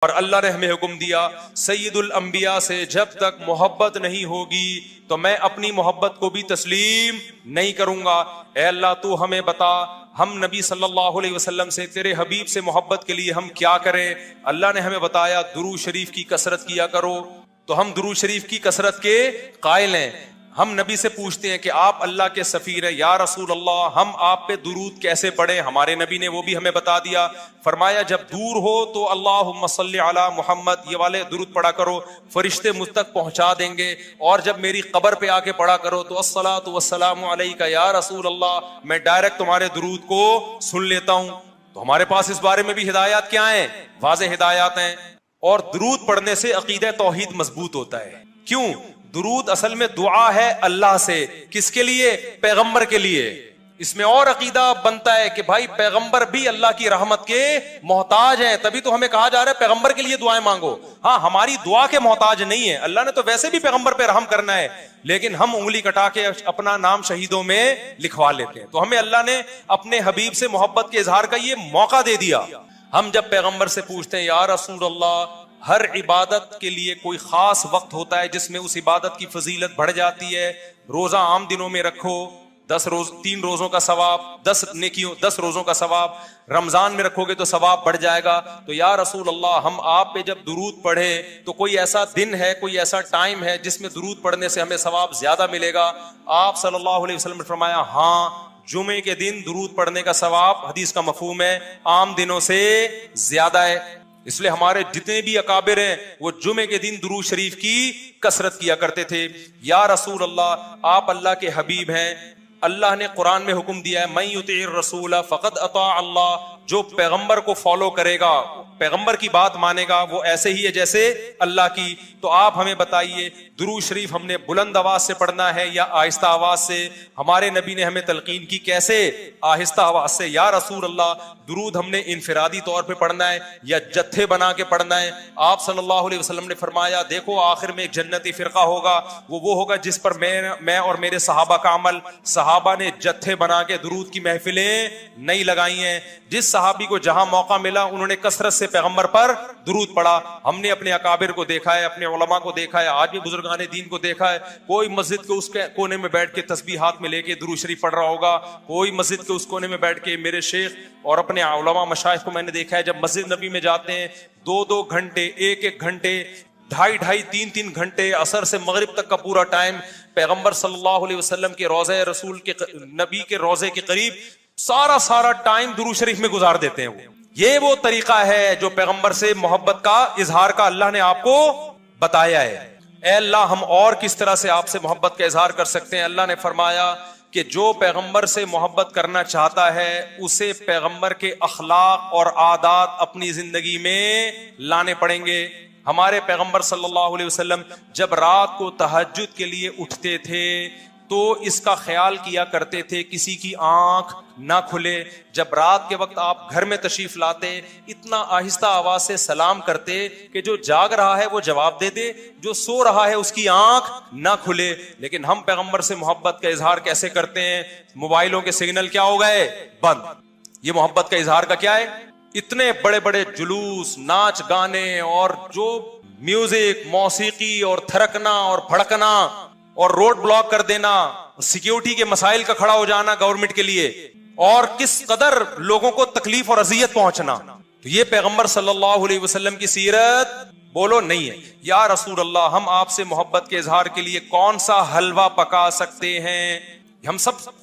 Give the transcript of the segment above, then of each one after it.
اور اللہ نے ہمیں حکم دیا سید الانبیاء سے جب تک محبت نہیں ہوگی تو میں اپنی محبت کو بھی تسلیم نہیں کروں گا. اے اللہ تو ہمیں بتا ہم نبی صلی اللہ علیہ وسلم سے تیرے حبیب سے محبت کے لیے ہم کیا کریں. اللہ نے ہمیں بتایا درود شریف کی کثرت کیا کرو. تو ہم درود شریف کی کثرت کے قائل ہیں. ہم نبی سے پوچھتے ہیں کہ آپ اللہ کے سفیر ہیں یا رسول اللہ ہم آپ پہ درود کیسے پڑھیں. ہمارے نبی نے وہ بھی ہمیں بتا دیا. فرمایا جب دور ہو تو اللہم صلی علی محمد یہ والے درود پڑھا کرو, فرشتے مجھ تک پہنچا دیں گے. اور جب میری قبر پہ آ کے پڑھا کرو تو الصلاۃ والسلام علیک یا رسول اللہ میں ڈائریکٹ تمہارے درود کو سن لیتا ہوں. تو ہمارے پاس اس بارے میں بھی ہدایات کیا ہیں, واضح ہدایات ہیں. اور درود پڑھنے سے عقیدہ توحید مضبوط ہوتا ہے. کیوں؟ درود اصل میں دعا ہے اللہ سے. کس کے لیے؟ پیغمبر کے لیے. اس میں اور عقیدہ بنتا ہے کہ بھائی پیغمبر بھی اللہ کی رحمت کے محتاج ہیں, تبھی تو ہمیں کہا جا رہا ہے پیغمبر کے لیے دعائیں مانگو. ہاں ہماری دعا کے محتاج نہیں ہے, اللہ نے تو ویسے بھی پیغمبر پہ رحم کرنا ہے, لیکن ہم انگلی کٹا کے اپنا نام شہیدوں میں لکھوا لیتے ہیں. تو ہمیں اللہ نے اپنے حبیب سے محبت کے اظہار کا یہ موقع دے دیا. ہم جب پیغمبر سے پوچھتے ہیں یا رسول اللہ, ہر عبادت کے لیے کوئی خاص وقت ہوتا ہے جس میں اس عبادت کی فضیلت بڑھ جاتی ہے. روزہ عام دنوں میں رکھو 3 روزوں کا ثواب, 10 روزوں کا ثواب. رمضان میں رکھو گے تو ثواب بڑھ جائے گا. تو یا رسول اللہ ہم آپ پہ جب درود پڑھے تو کوئی ایسا دن ہے, کوئی ایسا ٹائم ہے جس میں درود پڑھنے سے ہمیں ثواب زیادہ ملے گا؟ آپ صلی اللہ علیہ وسلم نے فرمایا ہاں, جمعے کے دن درود پڑھنے کا ثواب حدیث کا مفہوم ہے عام دنوں سے زیادہ ہے. اس لیے ہمارے جتنے بھی اکابر ہیں وہ جمعے کے دن درود شریف کی کثرت کیا کرتے تھے. یا رسول اللہ آپ اللہ کے حبیب ہیں, اللہ نے قرآن میں حکم دیا ہے من یطیع الرسول فقد اطاع اللہ, جو پیغمبر کو فالو کرے گا, پیغمبر کی بات مانے گا, وہ ایسے ہی ہے جیسے اللہ کی. تو آپ ہمیں بتائیے درود شریف ہم نے بلند آواز سے پڑھنا ہے یا آہستہ آواز سے؟ ہمارے نبی نے ہمیں تلقین کی کیسے؟ آہستہ آواز سے. یا رسول اللہ درود ہم نے انفرادی طور پہ پڑھنا ہے یا جتھے بنا کے پڑھنا ہے؟ آپ صلی اللہ علیہ وسلم نے فرمایا دیکھو آخر میں ایک جنتی فرقہ ہوگا, وہ ہوگا جس پر میں اور میرے صحابہ کا عمل. صحابہ نے جتھے بنا کے درود کی محفلیں نہیں لگائی ہیں. جس صحابی کو جہاں موقع ملا انہوں نے کثرت سے پیغمبر پر درود پڑھا. ہم نے اپنے اکابر کو دیکھا ہے, اپنے علماء کو دیکھا ہے, آج بھی بزرگان دین کو دیکھا ہے, کوئی مسجد کے اس کے کونے میں بیٹھ کے تسبیح ہاتھ میں لے کے درود شریف پڑھ رہا ہوگا, کوئی مسجد کے اس کونے میں بیٹھ کے. میرے شیخ اور اپنے علماء مشائخ کو میں نے دیکھا ہے جب مسجد نبی میں جاتے ہیں 2 گھنٹے, 1 گھنٹے, 2.5 3 گھنٹے, عصر سے مغرب تک کا پورا ٹائم پیغمبر صلی اللہ علیہ وسلم کے روضہ رسول کے نبی کے روضے کے قریب سارا ٹائم درود شریف میں گزار دیتے ہیں. وہ طریقہ ہے جو پیغمبر سے محبت کا اظہار کا اللہ نے آپ کو بتایا ہے. اے اللہ ہم اور کس طرح سے آپ سے محبت کا اظہار کر سکتے ہیں؟ اللہ نے فرمایا کہ جو پیغمبر سے محبت کرنا چاہتا ہے اسے پیغمبر کے اخلاق اور عادات اپنی زندگی میں لانے پڑیں گے. ہمارے پیغمبر صلی اللہ علیہ وسلم جب رات کو تہجد کے لیے اٹھتے تھے تو اس کا خیال کیا کرتے تھے کسی کی آنکھ نہ کھلے. جب رات کے وقت آپ گھر میں تشریف لاتے اتنا آہستہ آواز سے سلام کرتے کہ جو جاگ رہا ہے وہ جواب دے دے, جو سو رہا ہے اس کی آنکھ نہ کھلے. لیکن ہم پیغمبر سے محبت کا اظہار کیسے کرتے ہیں؟ موبائلوں کے سگنل کیا ہو گئے؟ بند. یہ محبت کا اظہار کا کیا ہے؟ اتنے بڑے جلوس, ناچ گانے اور جو میوزک, موسیقی اور تھرکنا اور پھڑکنا اور روڈ بلاک کر دینا, سیکیورٹی کے مسائل کا کھڑا ہو جانا گورنمنٹ کے لیے, اور کس قدر لوگوں کو تکلیف اور اذیت پہنچنا. تو یہ پیغمبر صلی اللہ علیہ وسلم کی سیرت بولو نہیں ہے. یا رسول اللہ ہم آپ سے محبت کے اظہار کے لیے کون سا حلوہ پکا سکتے ہیں؟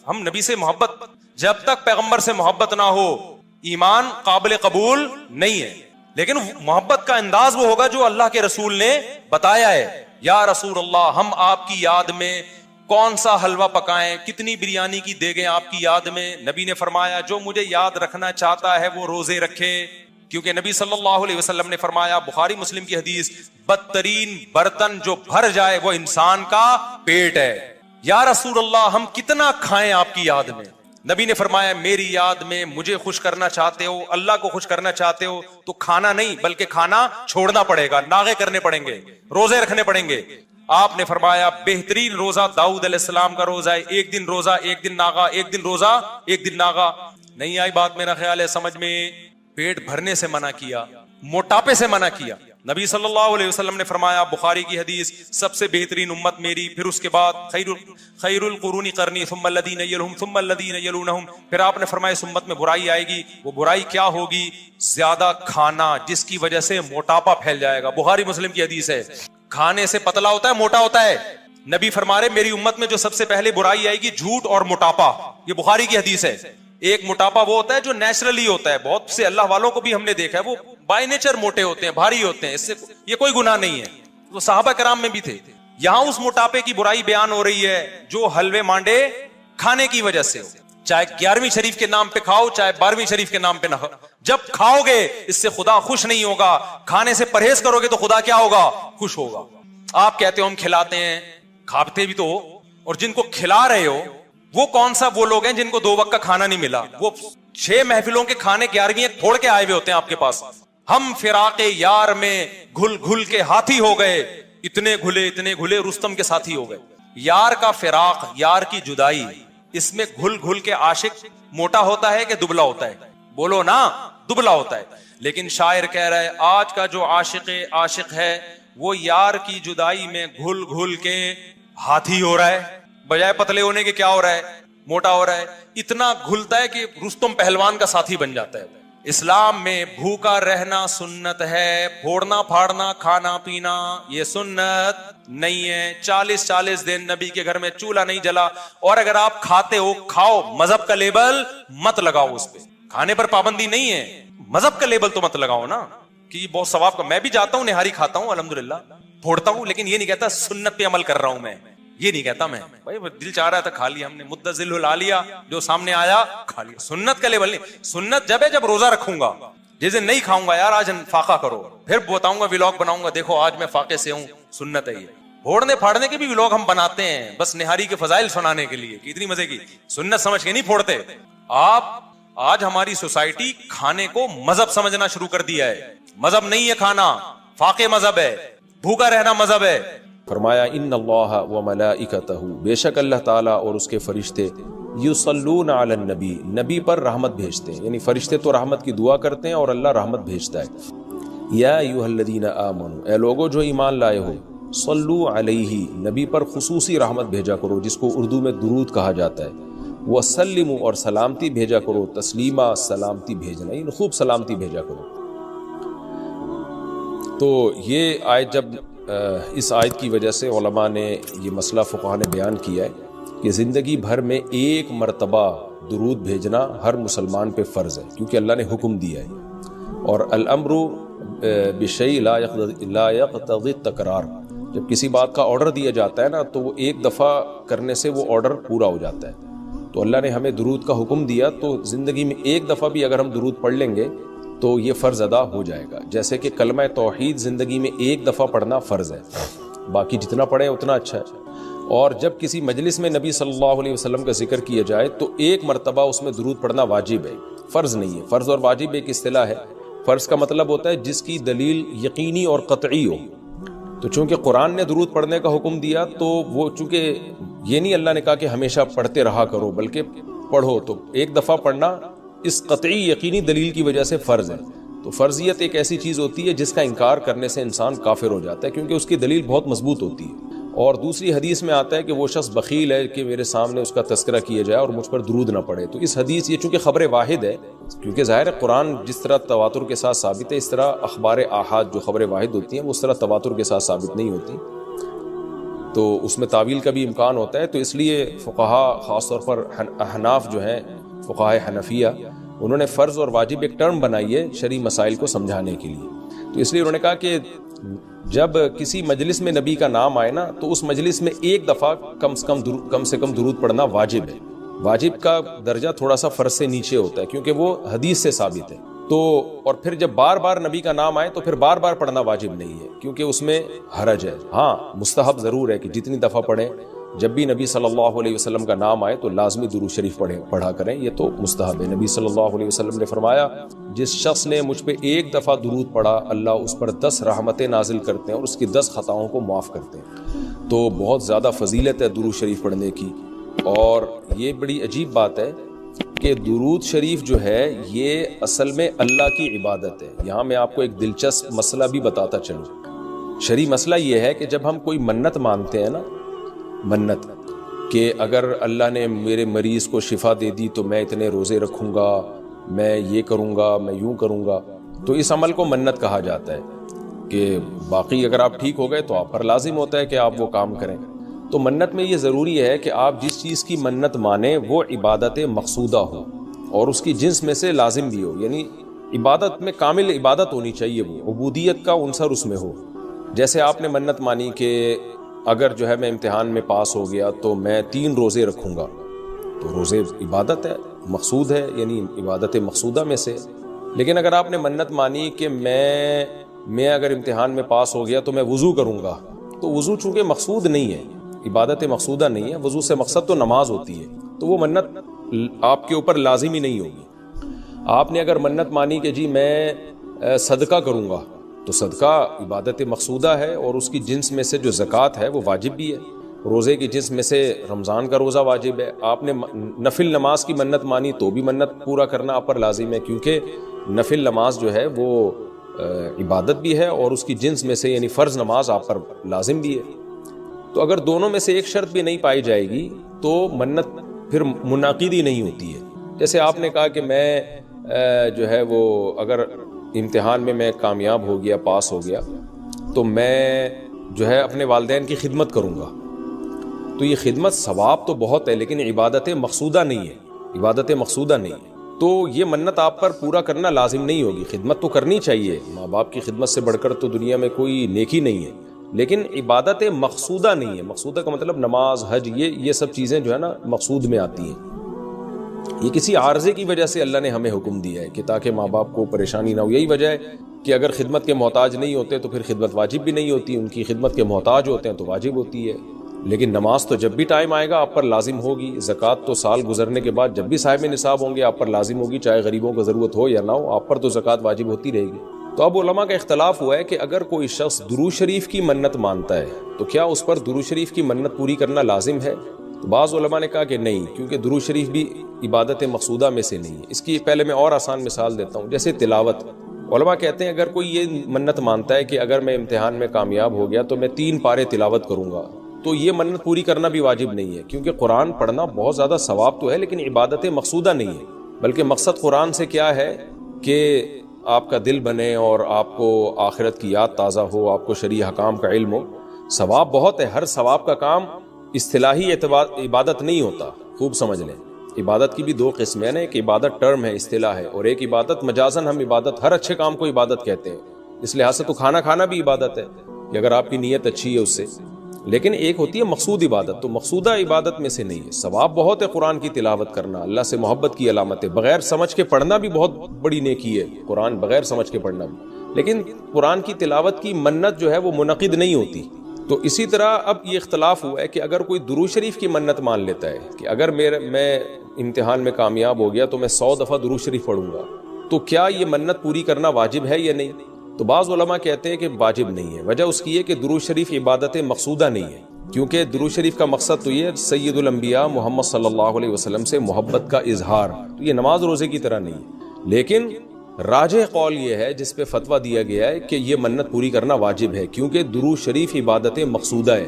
ہم نبی سے محبت, جب تک پیغمبر سے محبت نہ ہو ایمان قابل قبول نہیں ہے. لیکن محبت کا انداز وہ ہوگا جو اللہ کے رسول نے بتایا ہے. یا رسول اللہ ہم آپ کی یاد میں کون سا حلوہ پکائیں, کتنی بریانی کی دیگیں آپ کی یاد میں؟ نبی نے فرمایا جو مجھے یاد رکھنا چاہتا ہے وہ روزے رکھے. کیونکہ نبی صلی اللہ علیہ وسلم نے فرمایا, بخاری مسلم کی حدیث, بدترین برتن جو بھر جائے وہ انسان کا پیٹ ہے. یا رسول اللہ ہم کتنا کھائیں آپ کی یاد میں؟ نبی نے فرمایا میری یاد میں مجھے خوش کرنا چاہتے ہو, اللہ کو خوش کرنا چاہتے ہو تو کھانا نہیں بلکہ کھانا چھوڑنا پڑے گا, ناغے کرنے پڑیں گے, روزے رکھنے پڑیں گے. آپ نے فرمایا بہترین روزہ داؤد علیہ السلام کا روزہ ہے, 1 دن روزہ 1 دن ناغا, 1 دن روزہ 1 دن ناغا. نہیں آئی بات میرا خیال ہے سمجھ میں؟ پیٹ بھرنے سے منع کیا, موٹاپے سے منع کیا. نبی صلی اللہ علیہ وسلم نے فرمایا, بخاری کی حدیث, سب سے بہترین امت میری, پھر اس کے بعد خیر القرون قرنی ثم الذین یلونہم ثم الذین یلونہم. پھر آپ نے فرمایا اس امت میں برائی آئے گی. وہ برائی کیا ہوگی؟ زیادہ کھانا, جس کی وجہ سے موٹاپا پھیل جائے گا. بخاری مسلم کی حدیث ہے. کھانے سے پتلا ہوتا ہے, موٹا ہوتا ہے. نبی فرما رہے میری امت میں جو سب سے پہلے برائی آئے گی جھوٹ اور موٹاپا. یہ بخاری کی حدیث ہے. ایک موٹاپا وہ ہوتا ہے جو نیچرلی ہوتا ہے, بہت سے اللہ والوں کو بھی ہم نے دیکھا ہے وہ بائی نیچر موٹے ہوتے ہیں, بھاری ہوتے ہیں, اس سے یہ کوئی گناہ نہیں ہے, وہ صحابہ کرام میں بھی تھے. یہاں اس موٹاپے کی برائی بیان ہو رہی ہے جو حلوے مانڈے کھانے کی وجہ سے ہو. چاہے 11ویں شریف کے نام پہ کھاؤ, چاہے 12ویں شریف کے نام پہ نہ کھاؤ, جب کھاؤ گے اس سے خدا خوش نہیں ہوگا. کھانے سے پرہیز کرو گے تو خدا کیا ہوگا؟ خوش ہوگا. آپ کہتے ہو ہم کھلاتے ہیں, کھاتے بھی تو ہو, اور جن کو کھلا رہے ہو وہ کون سا وہ لوگ ہیں جن کو 2 وقت کا کھانا نہیں ملا؟ وہ 6 محفلوں کے کھانے 11ویں پھوڑ کے آئے ہوئے ہوتے ہیں آپ کے پاس. ہم فراق یار میں گھل گھل کے ہاتھی ہو گئے, اتنے گھلے رستم کے ساتھی ہو گئے. یار کا فراق, یار کی جدائی, اس میں گھل گھل کے عاشق موٹا ہوتا ہے کہ دبلا ہوتا ہے؟ بولو نا, دبلا ہوتا ہے. لیکن شاعر کہہ رہا ہے آج کا جو عاشق ہے وہ یار کی جدائی میں گھل گھل کے ہاتھی ہو رہا ہے, بجائے پتلے ہونے کے کیا ہو رہا ہے؟ موٹا ہو رہا ہے. اتنا گھلتا ہے کہ رستم پہلوان کا ساتھی بن جاتا ہے. اسلام میں بھوکا رہنا سنت ہے, پھوڑنا پھاڑنا کھانا پینا یہ سنت نہیں ہے. 40 دن نبی کے گھر میں چولہا نہیں جلا, اور اگر آپ کھاتے ہو کھاؤ, مذہب کا لیبل مت لگاؤ اس پہ. کھانے پر پابندی نہیں ہے, مذہب کا لیبل تو مت لگاؤ نا کہ یہ بہت ثواب کا. میں بھی جاتا ہوں, نہاری کھاتا ہوں, الحمدللہ پھوڑتا ہوں, لیکن یہ نہیں کہتا سنت پہ عمل کر رہا ہوں میں, یہ نہیں کہتا میں. بھائی دل چاہ رہا تھا کھا لیا ہم نے, مدذل لا لیا, جو سامنے آیا کھا لیا. سنت کا لیبل نہیں. سنت جب ہے جب روزہ رکھوں گا, جس دن نہیں کھاؤں گا یار آج فاقہ کرو, پھر بتاؤں گا ویلاگ بناؤں گا, دیکھو آج میں فاقے سے ہوں, سنت ہے یہ. پھوڑنے پھاڑنے کے بھی ویلاگ ہم بناتے ہیں بس نہاری کے فضائل سنانے کے لیے کہ اتنی مزے کی, سنت سمجھ کے نہیں پھوڑتے. آپ آج ہماری سوسائٹی کھانے کو مذہب سمجھنا شروع کر دیا ہے. مذہب نہیں ہے کھانا, فاقے مذہب ہے, بھوکا رہنا مذہب ہے. فرمایا ان اللہ و ملائکتہ, بے شک اللہ تعالیٰ اور اس کے فرشتے, یصلون علی النبی, نبی پر رحمت بھیجتے ہیں. یعنی فرشتے تو رحمت کی دعا کرتے ہیں اور اللہ رحمت بھیجتا ہے. یا ایھا الذین آمنوا, اے لوگو جو ایمان لائے ہو, صلو علیہ, نبی پر خصوصی رحمت بھیجا کرو جس کو اردو میں درود کہا جاتا ہے. وسلموا, اور سلامتی بھیجا کرو, تسلیمہ سلامتی بھیجنا, یعنی خوب سلامتی بھیجا کرو. تو یہ آیت جب اس آیت کی وجہ سے علماء نے یہ مسئلہ فقہاء نے بیان کیا ہے کہ زندگی بھر میں 1 مرتبہ درود بھیجنا ہر مسلمان پہ فرض ہے, کیونکہ اللہ نے حکم دیا ہے. اور الامر بشیء لا یقتضی التکرار, جب کسی بات کا آرڈر دیا جاتا ہے نا تو وہ 1 دفعہ کرنے سے وہ آرڈر پورا ہو جاتا ہے. تو اللہ نے ہمیں درود کا حکم دیا, تو زندگی میں 1 دفعہ بھی اگر ہم درود پڑھ لیں گے تو یہ فرض ادا ہو جائے گا. جیسے کہ کلمہ توحید زندگی میں 1 دفعہ پڑھنا فرض ہے, باقی جتنا پڑھیں اتنا اچھا ہے. اور جب کسی مجلس میں نبی صلی اللہ علیہ وسلم کا ذکر کیا جائے تو 1 مرتبہ اس میں درود پڑھنا واجب ہے, فرض نہیں ہے. فرض اور واجب ایک اصطلاح ہے. فرض کا مطلب ہوتا ہے جس کی دلیل یقینی اور قطعی ہو. تو چونکہ قرآن نے درود پڑھنے کا حکم دیا تو وہ چونکہ یہ نہیں اللہ نے کہا کہ ہمیشہ پڑھتے رہا کرو, بلکہ پڑھو تو 1 دفعہ پڑھنا اس قطعی یقینی دلیل کی وجہ سے فرض ہے. تو فرضیت ایک ایسی چیز ہوتی ہے جس کا انکار کرنے سے انسان کافر ہو جاتا ہے, کیونکہ اس کی دلیل بہت مضبوط ہوتی ہے. اور دوسری حدیث میں آتا ہے کہ وہ شخص بخیل ہے کہ میرے سامنے اس کا تذکرہ کیا جائے اور مجھ پر درود نہ پڑے. تو اس حدیث یہ چونکہ خبر واحد ہے, کیونکہ ظاہر ہے قرآن جس طرح تواتر کے ساتھ ثابت ہے, اس طرح اخبار آحاد جو خبر واحد ہوتی ہیں وہ اس طرح تواتر کے ساتھ ثابت نہیں ہوتی, تو اس میں تعویل کا بھی امکان ہوتا ہے. تو اس لیے فقہاء خاص طور پر احناف جو ہیں, فقہاء حنفیہ, انہوں نے فرض اور واجب ایک ٹرم بنائی ہے شرعی مسائل کو سمجھانے کے لیے. تو اس لیے انہوں نے کہا کہ جب کسی مجلس میں نبی کا نام آئے نا تو اس مجلس میں 1 دفعہ کم سے کم درود پڑھنا واجب ہے. واجب کا درجہ تھوڑا سا فرض سے نیچے ہوتا ہے کیونکہ وہ حدیث سے ثابت ہے. تو اور پھر جب بار بار نبی کا نام آئے تو پھر بار بار پڑھنا واجب نہیں ہے کیونکہ اس میں حرج ہے. ہاں مستحب ضرور ہے کہ جتنی دفعہ پڑھیں, جب بھی نبی صلی اللہ علیہ وسلم کا نام آئے تو لازمی درود شریف پڑھا کریں, یہ تو مستحب ہے. نبی صلی اللہ علیہ وسلم نے فرمایا جس شخص نے مجھ پہ 1 دفعہ درود پڑھا اللہ اس پر 10 رحمتیں نازل کرتے ہیں اور اس کی 10 خطاؤں کو معاف کرتے ہیں. تو بہت زیادہ فضیلت ہے درود شریف پڑھنے کی. اور یہ بڑی عجیب بات ہے کہ درود شریف جو ہے یہ اصل میں اللہ کی عبادت ہے. یہاں میں آپ کو ایک دلچسپ مسئلہ بھی بتاتا چلوں. شرعی مسئلہ یہ ہے کہ جب ہم کوئی منت مانتے ہیں نا، منت کہ اگر اللہ نے میرے مریض کو شفا دے دی تو میں اتنے روزے رکھوں گا، میں یہ کروں گا، میں یوں کروں گا، تو اس عمل کو منت کہا جاتا ہے کہ باقی اگر آپ ٹھیک ہو گئے تو آپ پر لازم ہوتا ہے کہ آپ وہ کام کریں. تو منت میں یہ ضروری ہے کہ آپ جس چیز کی منت مانیں وہ عبادت مقصودہ ہو اور اس کی جنس میں سے لازم بھی ہو، یعنی عبادت میں کامل عبادت ہونی چاہیے، وہ عبودیت کا عنصر اس میں ہو. جیسے آپ نے منت مانی کہ اگر جو ہے میں امتحان میں پاس ہو گیا تو میں 3 روزے رکھوں گا، تو روزے عبادت ہے، مقصود ہے، یعنی عبادت مقصودہ میں سے. لیکن اگر آپ نے منت مانی کہ میں اگر امتحان میں پاس ہو گیا تو میں وضو کروں گا، تو وضو چونکہ مقصود نہیں ہے، عبادت مقصودہ نہیں ہے، وضو سے مقصد تو نماز ہوتی ہے، تو وہ منت آپ کے اوپر لازم ہی نہیں ہوگی. آپ نے اگر منت مانی کہ جی میں صدقہ کروں گا، تو صدقہ عبادت مقصودہ ہے اور اس کی جنس میں سے جو زکوٰۃ ہے وہ واجب بھی ہے. روزے کی جنس میں سے رمضان کا روزہ واجب ہے. آپ نے نفل نماز کی منت مانی تو بھی منت پورا کرنا آپ پر لازم ہے، کیونکہ نفل نماز جو ہے وہ عبادت بھی ہے اور اس کی جنس میں سے یعنی فرض نماز آپ پر لازم بھی ہے. تو اگر دونوں میں سے ایک شرط بھی نہیں پائی جائے گی تو منت پھر منعقد ہی نہیں ہوتی ہے. جیسے آپ نے کہا کہ میں جو ہے وہ اگر امتحان میں کامیاب ہو گیا، پاس ہو گیا، تو میں جو ہے اپنے والدین کی خدمت کروں گا، تو یہ خدمت ثواب تو بہت ہے لیکن عبادت مقصودہ نہیں ہے، عبادت مقصودہ نہیں ہے. تو یہ منت آپ پر پورا کرنا لازم نہیں ہوگی. خدمت تو کرنی چاہیے، ماں باپ کی خدمت سے بڑھ کر تو دنیا میں کوئی نیکی نہیں ہے، لیکن عبادت مقصودہ نہیں ہے. مقصودہ کا مطلب نماز، حج، یہ سب چیزیں جو ہے نا مقصود میں آتی ہیں. یہ کسی عارضے کی وجہ سے اللہ نے ہمیں حکم دیا ہے کہ تاکہ ماں باپ کو پریشانی نہ ہو. یہی وجہ ہے کہ اگر خدمت کے محتاج نہیں ہوتے تو پھر خدمت واجب بھی نہیں ہوتی، ان کی خدمت کے محتاج ہوتے ہیں تو واجب ہوتی ہے. لیکن نماز تو جب بھی ٹائم آئے گا آپ پر لازم ہوگی. زکوٰۃ تو سال گزرنے کے بعد جب بھی صاحب نصاب ہوں گے آپ پر لازم ہوگی، چاہے غریبوں کو ضرورت ہو یا نہ ہو، آپ پر تو زکوٰۃ واجب ہوتی رہے گی. تو اب علماء کا اختلاف ہوا ہے کہ اگر کوئی شخص درود شریف کی منت مانتا ہے تو کیا اس پر درود شریف کی منت پوری کرنا لازم ہے؟ تو بعض علماء نے کہا کہ نہیں، کیونکہ درود شریف بھی عبادت مقصودہ میں سے نہیں ہے. اس کی پہلے میں اور آسان مثال دیتا ہوں. جیسے تلاوت، علماء کہتے ہیں اگر کوئی یہ منت مانتا ہے کہ اگر میں امتحان میں کامیاب ہو گیا تو میں 3 پارے تلاوت کروں گا، تو یہ منت پوری کرنا بھی واجب نہیں ہے، کیونکہ قرآن پڑھنا بہت زیادہ ثواب تو ہے لیکن عبادت مقصودہ نہیں ہے. بلکہ مقصد قرآن سے کیا ہے کہ آپ کا دل بنے اور آپ کو آخرت کی یاد تازہ ہو، آپ کو شرعی احکام کا علم ہو. ثواب بہت ہے، ہر ثواب کا کام اصطلاحی عبادت نہیں ہوتا. خوب سمجھ لیں، عبادت کی بھی 2 قسمیں ہیں، ایک عبادت ٹرم ہے، اصطلاح ہے، اور ایک عبادت مجازن. ہم عبادت ہر اچھے کام کو عبادت کہتے ہیں، اس لحاظ سے تو کھانا کھانا بھی عبادت ہے کہ اگر آپ کی نیت اچھی ہے اس سے. لیکن ایک ہوتی ہے مقصود عبادت، تو مقصودہ عبادت میں سے نہیں ہے. ثواب بہت ہے قرآن کی تلاوت کرنا، اللہ سے محبت کی علامت ہے. بغیر سمجھ کے پڑھنا بھی بہت بڑی نیکی ہے، قرآن بغیر سمجھ کے پڑھنا بھی. لیکن قرآن کی تلاوت کی منت جو ہے وہ منعقد نہیں ہوتی. تو اسی طرح اب یہ اختلاف ہوا ہے کہ اگر کوئی درود شریف کی منت مان لیتا ہے کہ اگر میں امتحان میں کامیاب ہو گیا تو میں 100 دفعہ درود شریف پڑھوں گا، تو کیا یہ منت پوری کرنا واجب ہے یا نہیں؟ تو بعض علماء کہتے ہیں کہ واجب نہیں ہے. وجہ اس کی ہے کہ درود شریف عبادت مقصودہ نہیں ہے، کیونکہ درود شریف کا مقصد تو یہ سید الانبیاء محمد صلی اللہ علیہ وسلم سے محبت کا اظہار، تو یہ نماز روزے کی طرح نہیں ہے. لیکن راجح قول یہ ہے جس پہ فتویٰ دیا گیا ہے کہ یہ منت پوری کرنا واجب ہے، کیونکہ درود شریف عبادت مقصودہ ہے،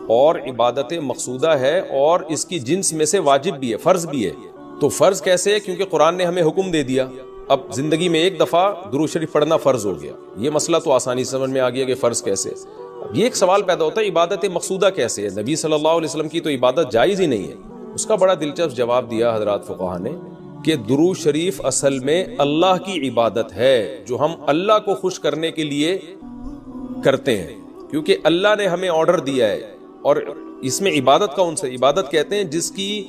اور عبادت مقصودہ ہے اور اس کی جنس میں سے واجب بھی ہے، فرض بھی ہے. تو فرض کیسے ہے؟ کیونکہ قرآن نے ہمیں حکم دے دیا. اب زندگی میں ایک دفعہ درود شریف پڑھنا فرض ہو گیا. یہ مسئلہ تو آسانی سمجھ میں آ گیا کہ فرض کیسے. اب یہ ایک سوال پیدا ہوتا ہے عبادت مقصودہ کیسے ہے؟ نبی صلی اللہ علیہ وسلم کی تو عبادت جائز ہی نہیں ہے. اس کا بڑا دلچسپ جواب دیا حضرات فقہا نے کہ درود شریف اصل میں اللہ کی عبادت ہے جو ہم اللہ کو خوش کرنے کے لیے کرتے ہیں، کیونکہ اللہ نے ہمیں آرڈر دیا ہے. اور اس میں عبادت کا عنصر، عبادت کہتے ہیں جس کی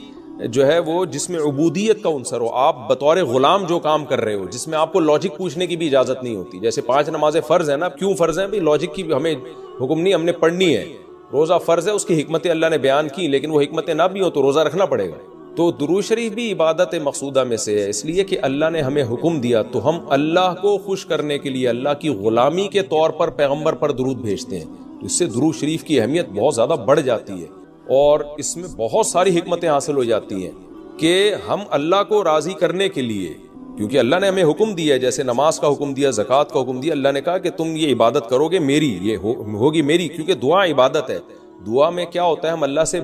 جو ہے وہ جس میں عبودیت کا عنصر ہو، آپ بطور غلام جو کام کر رہے ہو، جس میں آپ کو لاجک پوچھنے کی بھی اجازت نہیں ہوتی. جیسے 5 نمازیں فرض ہیں نا، کیوں فرض ہیں؟ بھی لاجک کی ہمیں حکم نہیں، ہم نے پڑھنی ہے. روزہ فرض ہے، اس کی حکمتیں اللہ نے بیان کی، لیکن وہ حکمتیں نہ بھی ہو تو روزہ رکھنا پڑے گا. تو درود شریف بھی عبادت مقصودہ میں سے ہے، اس لیے کہ اللہ نے ہمیں حکم دیا تو ہم اللہ کو خوش کرنے کے لیے اللہ کی غلامی کے طور پر پیغمبر پر درود بھیجتے ہیں. اس سے درود شریف کی اہمیت بہت زیادہ بڑھ جاتی ہے اور اس میں بہت ساری حکمتیں حاصل ہو جاتی ہیں. کہ ہم اللہ کو راضی کرنے کے لیے، کیونکہ اللہ نے ہمیں حکم دیا ہے، جیسے نماز کا حکم دیا، زکوٰۃ کا حکم دیا، اللہ نے کہا کہ تم یہ عبادت کرو گے میری، یہ ہوگی میری، کیونکہ دعا عبادت ہے۔ دعا میں کیا ہوتا ہے، ہم اللہ سے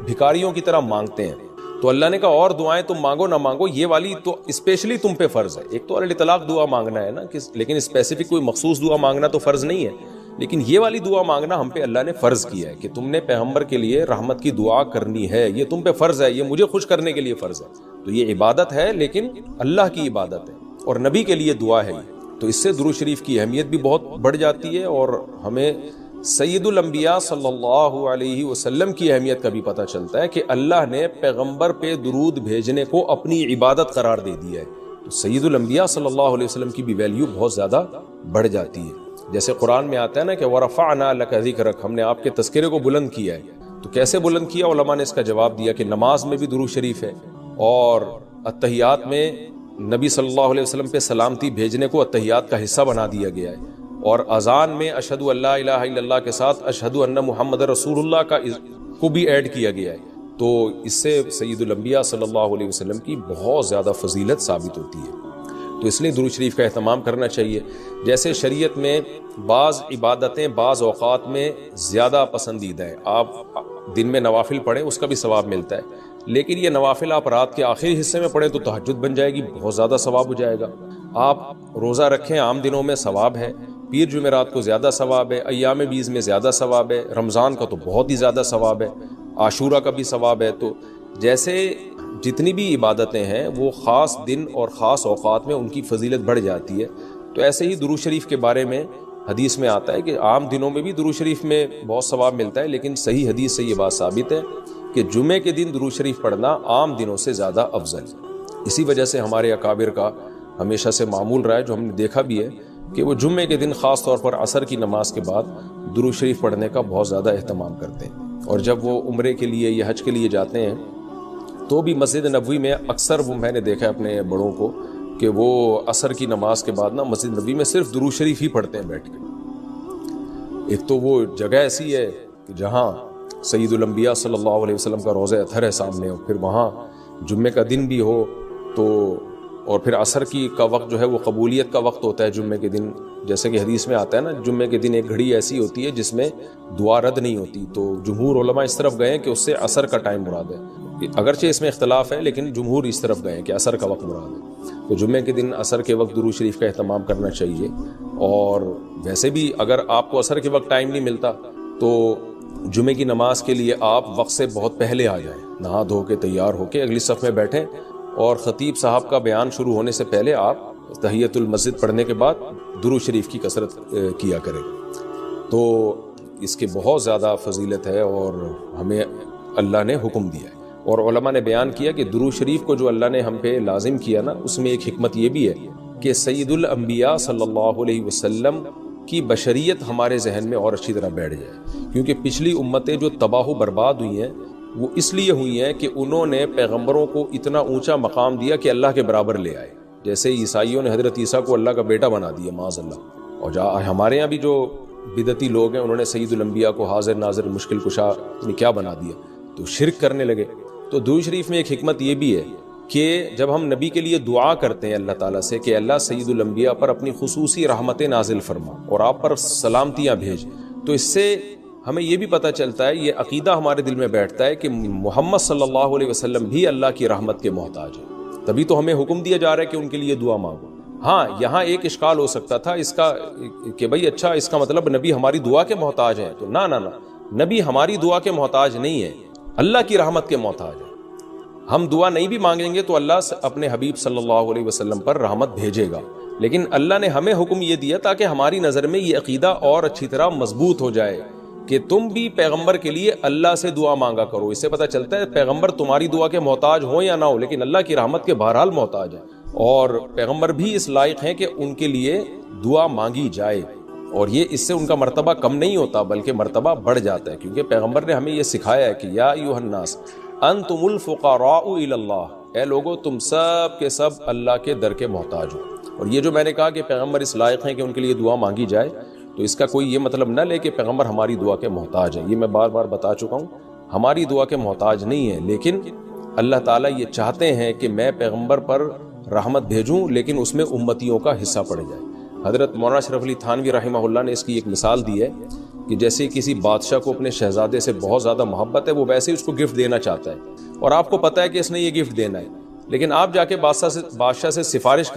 بھکاریوں کی طرح مانگتے ہیں، تو اللہ نے کہا اور دعائیں تم مانگو نہ مانگو، یہ والی تو اسپیشلی تم پہ فرض ہے۔ ایک تو علی اطلاق دعا مانگنا ہے نا، لیکن اسپیسیفک کوئی مخصوص دعا مانگنا تو فرض نہیں ہے، لیکن یہ والی دعا مانگنا ہم پہ اللہ نے فرض کیا ہے کہ تم نے پیغمبر کے لیے رحمت کی دعا کرنی ہے، یہ تم پہ فرض ہے، یہ مجھے خوش کرنے کے لیے فرض ہے۔ تو یہ عبادت ہے، لیکن اللہ کی عبادت ہے اور نبی کے لیے دعا ہے یہ، تو اس سے درود شریف کی اہمیت بھی بہت بڑھ جاتی ہے، اور ہمیں سید الانبیاء صلی اللہ علیہ وسلم کی اہمیت کا بھی پتہ چلتا ہے کہ اللہ نے پیغمبر پہ درود بھیجنے کو اپنی عبادت قرار دے دیا ہے، تو سید الانبیاء صلی اللہ علیہ وسلم کی بھی ویلیو بہت زیادہ بڑھ جاتی ہے۔ جیسے قرآن میں آتا ہے نا کہ وَرَفَعْنَا لَكَ ذِكْرَكَ، ہم نے آپ کے تذکرے کو بلند کیا ہے، تو کیسے بلند کیا؟ علماء نے اس کا جواب دیا کہ نماز میں بھی درود شریف ہے، اور اتحیات میں نبی صلی اللہ علیہ وسلم پہ سلامتی بھیجنے کو اتحیات کا حصہ بنا دیا گیا ہے، اور اذان میں اشہد ان لا الہ الا اللہ کے ساتھ اشہد ان محمد رسول اللہ کو بھی ایڈ کیا گیا ہے، تو اس سے سید الانبیاء صلی اللہ علیہ وسلم کی بہت زیادہ فضیلت ثابت ہوتی ہے۔ تو اس لیے درود شریف کا اہتمام کرنا چاہیے۔ جیسے شریعت میں بعض عبادتیں بعض اوقات میں زیادہ پسندیدہ ہیں، آپ دن میں نوافل پڑھیں اس کا بھی ثواب ملتا ہے، لیکن یہ نوافل آپ رات کے آخری حصے میں پڑھیں تو تہجد بن جائے گی، بہت زیادہ ثواب ہو جائے گا۔ آپ روزہ رکھیں عام دنوں میں ثواب ہے، پیر جمعرات کو زیادہ ثواب ہے، ایام بیز میں زیادہ ثواب ہے، رمضان کا تو بہت ہی زیادہ ثواب ہے، عاشورہ کا بھی ثواب ہے۔ تو جیسے جتنی بھی عبادتیں ہیں وہ خاص دن اور خاص اوقات میں ان کی فضیلت بڑھ جاتی ہے، تو ایسے ہی درود شریف کے بارے میں حدیث میں آتا ہے کہ عام دنوں میں بھی درود شریف میں بہت ثواب ملتا ہے، لیکن صحیح حدیث سے یہ بات ثابت ہے کہ جمعے کے دن درود شریف پڑھنا عام دنوں سے زیادہ افضل ہے۔ اسی وجہ سے ہمارے اکابر کا ہمیشہ سے معمول رہا ہے، جو ہم نے دیکھا بھی ہے کہ وہ جمعے کے دن خاص طور پر عصر کی نماز کے بعد درود شریف پڑھنے کا بہت زیادہ اہتمام کرتے ہیں، اور جب وہ عمرے کے لیے یا حج کے لیے جاتے ہیں تو بھی مسجد نبوی میں اکثر وہ میں نے دیکھا ہے اپنے بڑوں کو کہ وہ عصر کی نماز کے بعد نا مسجد نبوی میں صرف درود شریف ہی پڑھتے ہیں بیٹھ کے۔ ایک تو وہ جگہ ایسی ہے کہ جہاں سید الانبیاء صلی اللہ علیہ وسلم کا روضہ اطہر ہے سامنے، اور پھر وہاں جمعے کا دن بھی ہو تو، اور پھر عصر کا وقت جو ہے وہ قبولیت کا وقت ہوتا ہے جمعے کے دن، جیسے کہ حدیث میں آتا ہے نا جمعے کے دن ایک گھڑی ایسی ہوتی ہے جس میں دعا رد نہیں ہوتی، تو جمہور علماء اس طرف گئے ہیں کہ اس سے عصر کا ٹائم مراد ہے، اگرچہ اس میں اختلاف ہے لیکن جمہور اس طرف گئے ہیں کہ عصر کا وقت مراد ہے۔ تو جمعے کے دن عصر کے وقت درود شریف کا اہتمام کرنا چاہیے، اور ویسے بھی اگر آپ کو عصر کے وقت ٹائم نہیں ملتا تو جمعے کی نماز کے لیے آپ وقت سے بہت پہلے آ جائیں، نہا دھو کے تیار ہو کے اگلی صف میں بیٹھیں، اور خطیب صاحب کا بیان شروع ہونے سے پہلے آپ تحیۃ المسجد پڑھنے کے بعد درود شریف کی کثرت کیا کریں، تو اس کے بہت زیادہ فضیلت ہے اور ہمیں اللہ نے حکم دیا ہے۔ اور علماء نے بیان کیا کہ درود شریف کو جو اللہ نے ہم پہ لازم کیا نا، اس میں ایک حکمت یہ بھی ہے کہ سید الانبیاء صلی اللہ علیہ وسلم کی بشریت ہمارے ذہن میں اور اچھی طرح بیٹھ جائے، کیونکہ پچھلی امتیں جو تباہ و برباد ہوئی ہیں وہ اس لیے ہوئی ہیں کہ انہوں نے پیغمبروں کو اتنا اونچا مقام دیا کہ اللہ کے برابر لے آئے، جیسے عیسائیوں نے حضرت عیسیٰ کو اللہ کا بیٹا بنا دیا معاذ اللہ، اور ہمارے یہاں بھی جو بدعتی لوگ ہیں انہوں نے سید الانبیاء کو حاضر ناظر مشکل کشا کیا بنا دیا، تو شرک کرنے لگے۔ تو درود شریف میں ایک حکمت یہ بھی ہے کہ جب ہم نبی کے لیے دعا کرتے ہیں اللہ تعالیٰ سے کہ اللہ سید الانبیاء پر اپنی خصوصی رحمتیں نازل فرما اور آپ پر سلامتیاں بھیج، تو اس سے ہمیں یہ بھی پتہ چلتا ہے، یہ عقیدہ ہمارے دل میں بیٹھتا ہے کہ محمد صلی اللہ علیہ وسلم بھی اللہ کی رحمت کے محتاج ہیں، تبھی تو ہمیں حکم دیا جا رہا ہے کہ ان کے لیے دعا مانگو۔ ہاں یہاں ایک اشکال ہو سکتا تھا اس کا کہ بھئی اچھا اس کا مطلب نبی ہماری دعا کے محتاج ہیں، تو نہ نبی ہماری دعا کے محتاج نہیں ہے، اللہ کی رحمت کے محتاج ہے۔ ہم دعا نہیں بھی مانگیں گے تو اللہ اپنے حبیب صلی اللہ علیہ وسلم پر رحمت بھیجے گا، لیکن اللہ نے ہمیں حکم یہ دیا تاکہ ہماری نظر میں یہ عقیدہ اور اچھی طرح مضبوط ہو جائے کہ تم بھی پیغمبر کے لیے اللہ سے دعا مانگا کرو۔ اس سے پتہ چلتا ہے پیغمبر تمہاری دعا کے محتاج ہو یا نہ ہو، لیکن اللہ کی رحمت کے بہرحال محتاج ہیں، اور پیغمبر بھی اس لائق ہیں کہ ان کے لیے دعا مانگی جائے، اور یہ اس سے ان کا مرتبہ کم نہیں ہوتا بلکہ مرتبہ بڑھ جاتا ہے، کیونکہ پیغمبر نے ہمیں یہ سکھایا ہے کہ یا ایھا الناس انتم الفقراء الی اللہ، اے لوگو تم سب کے سب اللہ کے در کے محتاج ہو۔ اور یہ جو میں نے کہا کہ پیغمبر اس لائق ہیں کہ ان کے لیے دعا مانگی جائے، تو اس کا کوئی یہ مطلب نہ لے کہ پیغمبر ہماری دعا کے محتاج ہیں، یہ میں بار بار بتا چکا ہوں، ہماری دعا کے محتاج نہیں ہے، لیکن اللہ تعالیٰ یہ چاہتے ہیں کہ میں پیغمبر پر رحمت بھیجوں لیکن اس میں امتیوں کا حصہ پڑ جائے. حضرت مولانا اشرف علی تھانوی رحمہ اللہ نے اس کی ایک مثال دی ہے کہ جیسے کسی بادشاہ کو اپنے شہزادے سے بہت زیادہ محبت ہے, وہ ویسے ہی اس کو گفٹ دینا چاہتا ہے اور آپ کو پتہ ہے کہ اس نے یہ گفٹ دینا ہے, لیکن آپ جا کے بادشاہ سے سفارش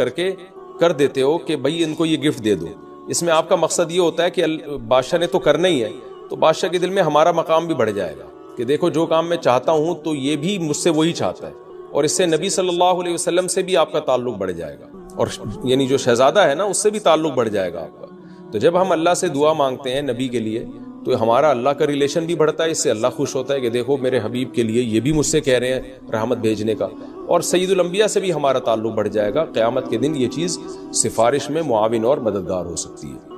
کر دیتے ہو کہ بھائی ان کو یہ گفٹ دے دو. اس میں آپ کا مقصد یہ ہوتا ہے کہ بادشاہ نے تو کرنا ہی ہے, تو بادشاہ کے دل میں ہمارا مقام بھی بڑھ جائے گا کہ دیکھو جو کام میں چاہتا ہوں تو یہ بھی مجھ سے وہی چاہتا ہے, اور اس سے نبی صلی اللہ علیہ وسلم سے بھی آپ کا تعلق بڑھ جائے گا, اور یعنی جو شہزادہ ہے نا اس سے بھی تعلق بڑھ جائے گا آپ کا. تو جب ہم اللہ سے دعا مانگتے ہیں نبی کے لیے تو ہمارا اللہ کا ریلیشن بھی بڑھتا ہے, اس سے اللہ خوش ہوتا ہے کہ دیکھو میرے حبیب کے لیے یہ بھی مجھ سے کہہ رہے ہیں رحمت بھیجنے کا, اور سید الانبیاء سے بھی ہمارا تعلق بڑھ جائے گا. قیامت کے دن یہ چیز سفارش میں معاون اور مددگار ہو سکتی ہے.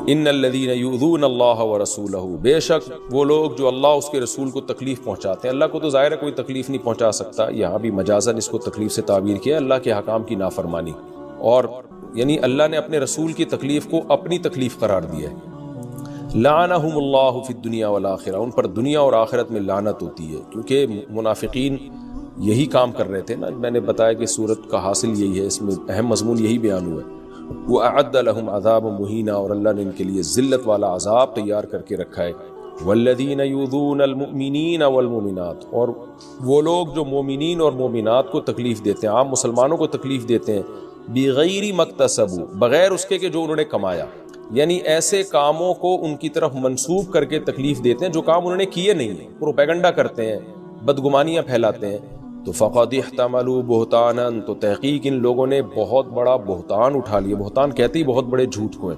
ان الذین یؤذون اللہ ورسولہ, بے شک وہ لوگ جو اللہ اس کے رسول کو تکلیف پہنچاتے ہیں. اللہ کو تو ظاہر ہے کوئی تکلیف نہیں پہنچا سکتا, یہاں بھی مجازاً اس کو تکلیف سے تعبیر کیا, اللہ کے حکام کی نافرمانی, اور یعنی اللہ نے اپنے رسول کی تکلیف کو اپنی تکلیف قرار دیا ہے. لعنہم اللہ فی الدنیا والآخرہ, ان پر دنیا اور آخرت میں لعنت ہوتی ہے, کیونکہ منافقین یہی کام کر رہے تھے نا. میں نے بتایا کہ سورت کا حاصل یہی ہے, اس میں اہم مضمون یہی بیان ہوا ہے. وَأَعَدَّ لَهُمْ عَذَابًا مُهِينًا, اور اللہ نے ان کے لیے ذلت والا عذاب تیار کر کے رکھا ہے. وَالَّذِينَ يُؤْذُونَ الْمُؤْمِنِينَ وَالْمُؤْمِنَاتِ, اور وہ لوگ جو مومنین اور مومنات کو تکلیف دیتے ہیں, عام مسلمانوں کو تکلیف دیتے ہیں, بِغَيْرِ مَكْتَسَبُوا, بغیر اس کے کہ جو انہوں نے کمایا, یعنی ایسے کاموں کو ان کی طرف منسوب کر کے تکلیف دیتے ہیں جو کام انہوں نے کیے نہیں ہیں, پروپیگنڈا کرتے ہیں, بدگمانیاں پھیلاتے ہیں. تو فقد احتملوا بہتانا, تو تحقیق ان لوگوں نے بہت بڑا بہتان اٹھا لیا. بہتان کہتے ہی بہت بڑے جھوٹ کو ہیں.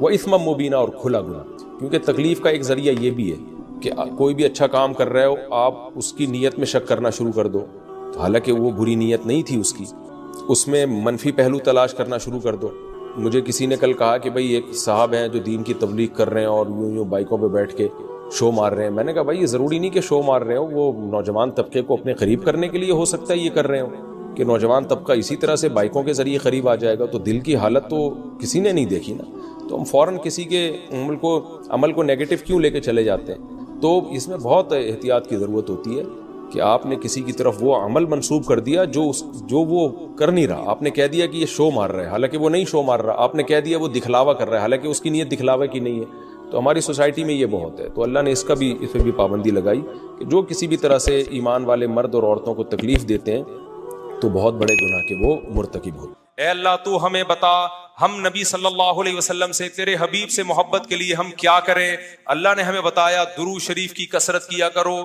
وَإِثْمًا مُبِينًا, اور کھلا گناہ, کیونکہ تکلیف کا ایک ذریعہ یہ بھی ہے کہ کوئی بھی اچھا کام کر رہے ہو آپ اس کی نیت میں شک کرنا شروع کر دو, حالانکہ وہ بری نیت نہیں تھی اس کی, اس میں منفی پہلو تلاش کرنا شروع کر دو. مجھے کسی نے کل کہا کہ بھائی ایک صاحب ہیں جو دین کی تبلیغ کر رہے ہیں اور یوں بائکوں پہ بیٹھ کے شو مار رہے ہیں. میں نے کہا بھائی یہ ضروری نہیں کہ شو مار رہے ہو, وہ نوجوان طبقے کو اپنے قریب کرنے کے لیے ہو سکتا ہے یہ کر رہے ہو, کہ نوجوان طبقہ اسی طرح سے بائکوں کے ذریعے قریب آ جائے گا. تو دل کی حالت تو کسی نے نہیں دیکھی نا, تو ہم فوراً کسی کے عمل کو نیگیٹو کیوں لے کے چلے جاتے ہیں. تو اس میں بہت احتیاط کی ضرورت ہوتی ہے کہ آپ نے کسی کی طرف وہ عمل منسوب کر دیا جو وہ کر نہیں رہا. آپ نے کہہ دیا کہ یہ شو مار رہا ہے, حالانکہ وہ نہیں شو مار رہا. آپ نے کہہ دیا وہ دکھلاوا کر رہا ہے, حالانکہ اس کی نیت دکھلاوا کی نہیں ہے. تو ہماری سوسائٹی میں یہ بہت ہے. تو اللہ نے اس پہ بھی پابندی لگائی کہ جو کسی بھی طرح سے ایمان والے مرد اور عورتوں کو تکلیف دیتے ہیں تو بہت بڑے گناہ کے وہ مرتکب ہوتے. اے اللہ تو ہمیں بتا, ہم نبی صلی اللہ علیہ وسلم سے, تیرے حبیب سے محبت کے لیے ہم کیا کریں. اللہ نے ہمیں بتایا درود شریف کی کثرت کیا کرو,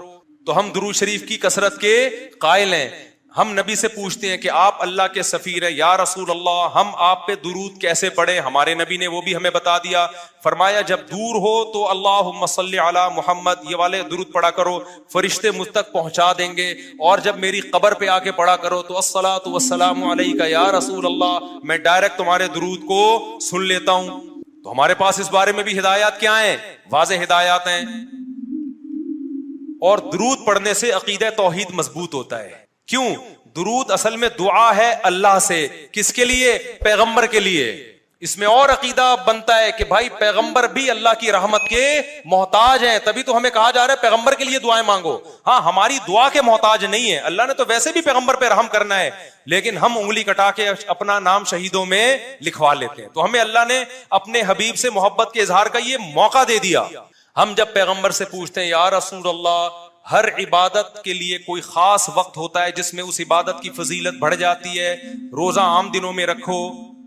تو ہم درود شریف کی کثرت کے قائل ہیں. ہم نبی سے پوچھتے ہیں کہ آپ اللہ کے سفیر ہیں, یا رسول اللہ ہم آپ پہ درود کیسے پڑھیں. ہمارے نبی نے وہ بھی ہمیں بتا دیا. فرمایا جب دور ہو تو اللہم صلی علی محمد یہ والے درود پڑھا کرو, فرشتے مجھ تک پہنچا دیں گے. اور جب میری قبر پہ آ کے پڑھا کرو تو الصلاۃ والسلام علیک یا رسول اللہ, میں ڈائریکٹ تمہارے درود کو سن لیتا ہوں. تو ہمارے پاس اس بارے میں بھی ہدایات کیا ہیں, واضح ہدایات ہیں. اور درود پڑھنے سے عقیدہ توحید مضبوط ہوتا ہے. کیوں؟ درود اصل میں دعا ہے اللہ سے. کس کے لیے؟ پیغمبر کے لیے. اس میں اور عقیدہ بنتا ہے کہ بھائی پیغمبر بھی اللہ کی رحمت کے محتاج ہیں, تبھی تو ہمیں کہا جا رہا ہے پیغمبر کے لیے دعائیں مانگو. ہاں ہماری دعا کے محتاج نہیں ہے, اللہ نے تو ویسے بھی پیغمبر پہ رحم کرنا ہے, لیکن ہم انگلی کٹا کے اپنا نام شہیدوں میں لکھوا لیتے ہیں. تو ہمیں اللہ نے اپنے حبیب سے محبت کے اظہار کا یہ موقع دے دیا. ہم جب پیغمبر سے پوچھتے ہیں یا رسول اللہ, ہر عبادت کے لیے کوئی خاص وقت ہوتا ہے جس میں اس عبادت کی فضیلت بڑھ جاتی ہے. روزہ عام دنوں میں رکھو,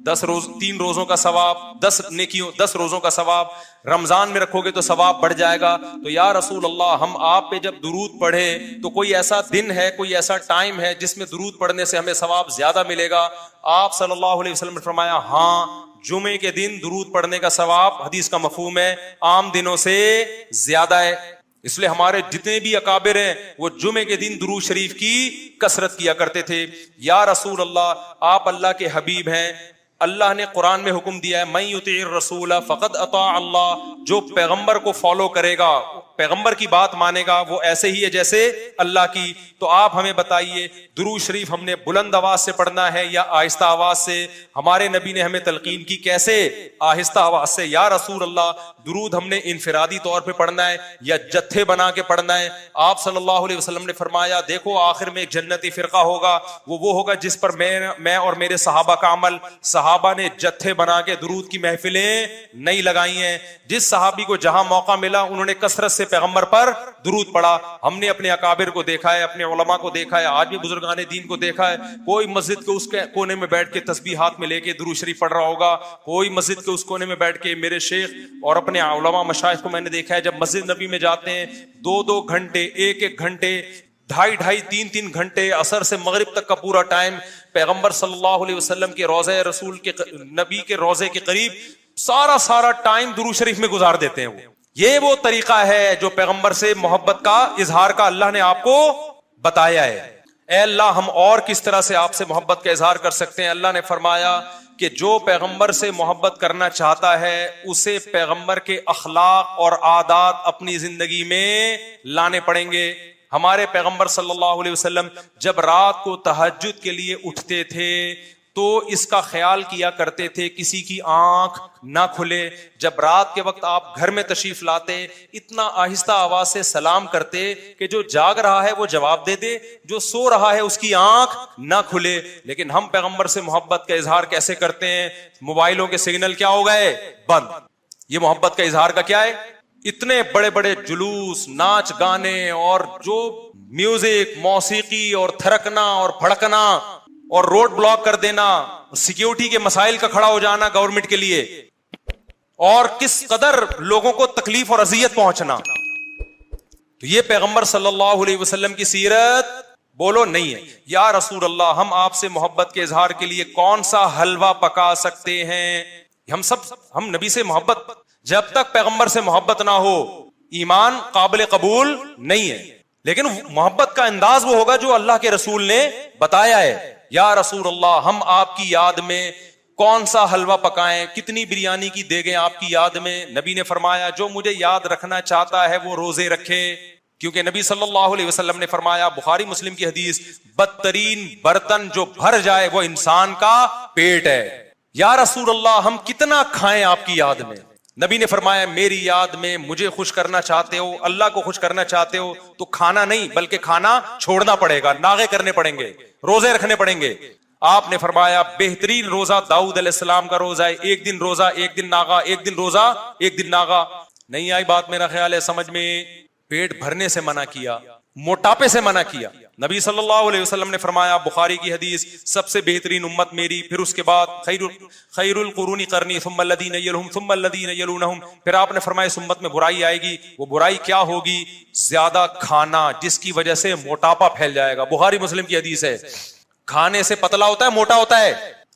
3 روزوں کا ثواب, 10 روزوں کا ثواب. رمضان میں رکھو گے تو ثواب بڑھ جائے گا. تو یا رسول اللہ ہم آپ پہ جب درود پڑھے تو کوئی ایسا دن ہے, کوئی ایسا ٹائم ہے جس میں درود پڑھنے سے ہمیں ثواب زیادہ ملے گا؟ آپ صلی اللہ علیہ وسلم نے فرمایا ہاں, جمعے کے دن درود پڑھنے کا ثواب, حدیث کا مفہوم ہے, عام دنوں سے زیادہ ہے. اس لیے ہمارے جتنے بھی اکابر ہیں وہ جمعے کے دن درود شریف کی کثرت کیا کرتے تھے. یا رسول اللہ آپ اللہ کے حبیب ہیں, اللہ نے قرآن میں حکم دیا ہے من یطیع الرسول فقد اطاع اللہ, جو پیغمبر کو فالو کرے گا, پیغمبر کی بات مانے گا وہ ایسے ہی ہے جیسے اللہ کی. تو آپ ہمیں بتائیے درود شریف ہم نے بلند آواز سے پڑھنا ہے یا آہستہ آواز سے؟ ہمارے نبی نے ہمیں تلقین کی کیسے؟ آہستہ آواز سے. یا رسول اللہ درود ہم نے انفرادی طور پہ پڑھنا ہے یا جتھے بنا کے پڑھنا ہے؟ آپ صلی اللہ علیہ وسلم نے فرمایا دیکھو آخر میں ایک جنتی فرقہ ہوگا, وہ ہوگا جس پر میں اور میرے صحابہ کا عمل. صحابہ نے جتھے بنا کے درود کی محفلیں نہیں لگائی ہیں. جس صحابی کو جہاں موقع ملا انہوں نے کثرت سے پیغمبر پر درود پڑھا. ہم نے اپنے اکابر کو دیکھا ہے, اپنے علماء کو دیکھا ہے, آج بھی بزرگان دین کو دیکھا ہے, کوئی مسجد کے اس کونے میں بیٹھ کے تسبیح ہاتھ میں لے کے درود شریف پڑھ رہا ہوگا, کوئی مسجد کے اس کونے میں بیٹھ کے. میرے شیخ اور اپنے علماء مشائخ کو میں نے دیکھا ہے جب مسجد نبی میں جاتے ہیں 2-2 گھنٹے, 1-1 گھنٹے, 2.5-2.5 3-3 گھنٹے, عصر سے مغرب تک کا پورا ٹائم پیغمبر صلی اللہ علیہ وسلم کے روضہ رسول کے نبی کے روضے کے قریب سارا ٹائم درود شریف میں گزار دیتے ہیں. یہ وہ طریقہ ہے جو پیغمبر سے محبت کا اظہار کا اللہ نے آپ کو بتایا ہے. اے اللہ ہم اور کس طرح سے آپ سے محبت کا اظہار کر سکتے ہیں؟ اللہ نے فرمایا کہ جو پیغمبر سے محبت کرنا چاہتا ہے اسے پیغمبر کے اخلاق اور عادات اپنی زندگی میں لانے پڑیں گے. ہمارے پیغمبر صلی اللہ علیہ وسلم جب رات کو تہجد کے لیے اٹھتے تھے تو اس کا خیال کیا کرتے تھے کسی کی آنکھ نہ کھلے. جب رات کے وقت آپ گھر میں تشریف لاتے اتنا آہستہ آواز سے سلام کرتے کہ جو جاگ رہا ہے وہ جواب دے دے, جو سو رہا ہے اس کی آنکھ نہ کھلے. لیکن ہم پیغمبر سے محبت کا اظہار کیسے کرتے ہیں؟ موبائلوں کے سگنل کیا ہو گئے؟ بند. یہ محبت کا اظہار کا کیا ہے؟ اتنے بڑے بڑے جلوس, ناچ گانے اور جو میوزک, موسیقی اور تھرکنا اور پھڑکنا اور روڈ بلاک کر دینا, سیکیورٹی کے مسائل کا کھڑا ہو جانا گورنمنٹ کے لیے, اور کس قدر لوگوں کو تکلیف اور اذیت پہنچنا. تو یہ پیغمبر صلی اللہ علیہ وسلم کی سیرت بولو نہیں ہے. یا رسول اللہ ہم آپ سے محبت کے اظہار کے لیے کون سا حلوہ پکا سکتے ہیں؟ ہم نبی سے محبت, جب تک پیغمبر سے محبت نہ ہو ایمان قابل قبول نہیں ہے. لیکن محبت کا انداز وہ ہوگا جو اللہ کے رسول نے بتایا ہے. یا رسول اللہ ہم آپ کی یاد میں کون سا حلوہ پکائیں, کتنی بریانی کی دیگیں آپ کی یاد میں؟ نبی نے فرمایا جو مجھے یاد رکھنا چاہتا ہے وہ روزے رکھے, کیونکہ نبی صلی اللہ علیہ وسلم نے فرمایا, بخاری مسلم کی حدیث, بدترین برتن جو بھر جائے وہ انسان کا پیٹ ہے. یا رسول اللہ ہم کتنا کھائیں آپ کی یاد میں؟ نبی نے فرمایا میری یاد میں مجھے خوش کرنا چاہتے ہو, اللہ کو خوش کرنا چاہتے ہو تو کھانا نہیں بلکہ کھانا چھوڑنا پڑے گا, ناغے کرنے پڑیں گے, روزے رکھنے پڑیں گے. آپ نے فرمایا بہترین روزہ داؤد علیہ السلام کا روزہ ہے, 1 دن روزہ 1 دن ناغا, 1 دن روزہ 1 دن ناغا. نہیں آئی بات میرا خیال ہے سمجھ میں؟ پیٹ بھرنے سے منع کیا, موٹاپے سے منع کیا. نبی صلی اللہ علیہ وسلم نے فرمایا بخاری کی حدیث, سب سے بہترین امت میری, پھر اس کے بعد خیر القرون قرنی ثم الذین یلونہم ثم الذین یلونہم. پھر آپ نے فرمایا اس امت میں برائی آئے گی. وہ برائی کیا ہوگی؟ زیادہ کھانا, جس کی وجہ سے موٹاپا پھیل جائے گا. بخاری مسلم کی حدیث ہے. کھانے سے پتلا ہوتا ہے, موٹا ہوتا ہے.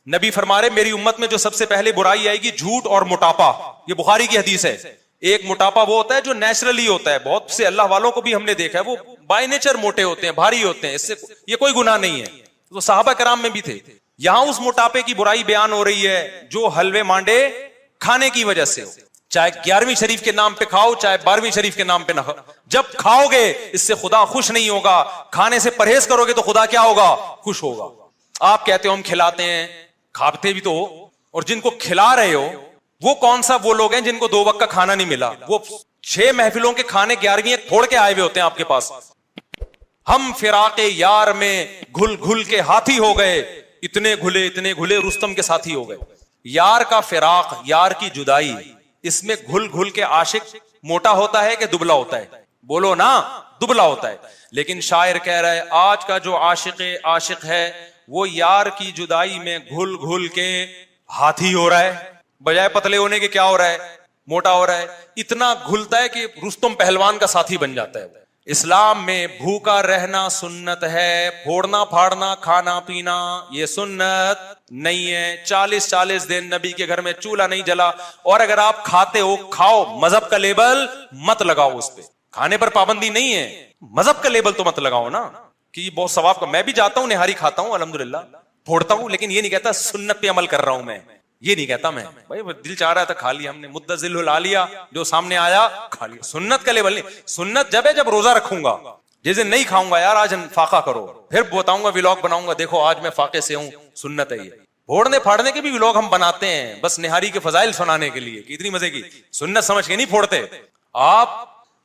نبی فرما رہے میری امت میں جو سب سے پہلے برائی آئے گی جھوٹ اور موٹاپا. یہ بخاری کی حدیث ہے. ایک موٹاپا وہ ہوتا ہے جو نیچرلی ہوتا ہے, بہت سے اللہ والوں کو بھی ہم نے دیکھا ہے وہ بائی نیچر موٹے ہوتے ہیں, بھاری ہوتے ہیں, اس سے یہ کوئی گناہ نہیں ہے. وہ صحابہ کرام میں بھی تھے. یہاں اس موٹاپے کی برائی بیان ہو رہی ہے جو حلوے مانڈے کھانے کی وجہ سے ہو. چاہے 11ویں شریف کے نام پہ کھاؤ, چاہے 12ویں شریف کے نام پہ نہ کھاؤ, جب کھاؤ گے اس سے خدا خوش نہیں ہوگا. کھانے سے پرہیز کرو گے تو خدا کیا ہوگا؟ خوش ہوگا. آپ کہتے ہو ہم کھلاتے ہیں, کھاتے بھی تو ہو, اور جن کو کھلا رہے ہو وہ کون سا وہ لوگ ہیں جن کو 2 وقت کا کھانا نہیں ملا؟ وہ 6 محفلوں کے کھانے 11ویں پھوڑ کے آئے ہوئے ہوتے ہیں آپ کے پاس. ہم فراق یار میں گھل گھل کے ہاتھی ہو گئے, اتنے گھلے رستم کے ساتھی ہو گئے. یار کا فراق, یار کی جدائی, اس میں گھل گھل کے عاشق موٹا ہوتا ہے کہ دبلا ہوتا ہے؟ بولو نا, دبلا ہوتا ہے. لیکن شاعر کہہ رہا ہے آج کا جو عاشق ہے وہ یار کی جدائی میں گھل گھل کے ہاتھی ہو رہا ہے, بجائے پتلے ہونے کے کیا ہو رہا ہے؟ موٹا ہو رہا ہے. اتنا گھلتا ہے کہ رستم پہلوان کا ساتھی بن جاتا ہے. اسلام میں بھوکا رہنا سنت ہے, پھوڑنا پھاڑنا کھانا پینا یہ سنت نہیں ہے. 40 دن نبی کے گھر میں چولہا نہیں جلا, اور اگر آپ کھاتے ہو کھاؤ, مذہب کا لیبل مت لگاؤ اس پہ. کھانے پر پابندی نہیں ہے, مذہب کا لیبل تو مت لگاؤ نا کہ یہ بہت ثواب کا. میں بھی جاتا ہوں نہاری کھاتا ہوں الحمدللہ, پھوڑتا ہوں, لیکن یہ نہیں کہتا سنت پہ عمل کر رہا ہوں میں. یہ نہیں کہتا میں، بھائی دل چاہ رہا تھا کھا لیا ہم نے، مدذل لا لیا، جو سامنے آیا کھا لیا. سنت کا لیول نہیں. سنت جب ہے جب روزہ رکھوں گا، جس دن نہیں کھاؤں گا یار آج فاقہ کرو، پھر بتاؤں گا ولاگ بناؤں گا دیکھو آج میں فاقے سے ہوں. سنت ہے یہ. پھوڑنے پھاڑنے کے بھی ولاگ ہم بناتے ہیں بس نہاری کے فضائل سنانے کے لیے کہ اتنی مزے کی. سنت سمجھ کے نہیں پھوڑتے. آپ